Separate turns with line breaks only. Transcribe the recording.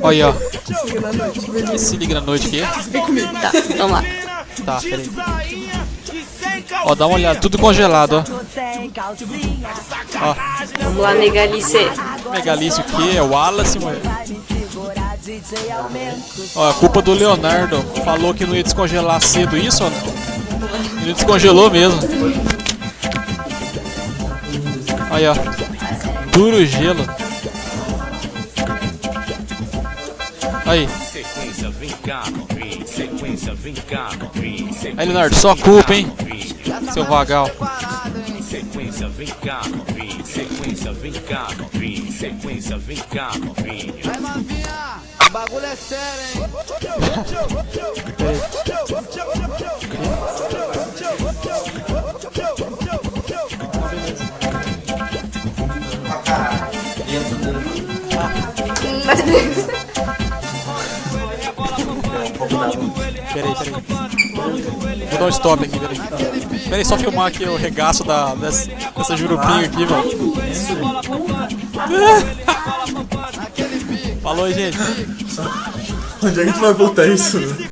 Olha, ó. Se liga na noite aqui.
Vem comigo. Tá, vamos lá.
Tá, peraí. Ó, dá uma olhada, tudo congelado, ó. Ó,
Vamos lá, Megalice.
Megalice o quê? É o Wallace, mano. Ó, a culpa do Leonardo. Falou que não ia descongelar cedo isso, ó. Ele descongelou mesmo. Aí, ó. Duro gelo. Aí. Aí, Leonardo, só culpa, hein? Seu vagal.
Sequência, vem cá, novinho. Sequência, vem cá, novinho. Sequência, vem cá, novinho.
Vai, novinha, o bagulho é sério, hein?
Peraí. Vou dar um stop aqui, peraí. Peraí, só filmar aqui o regaço dessa jurupinha aqui, mano. Falou aí, gente.
Onde é que tu vai voltar isso?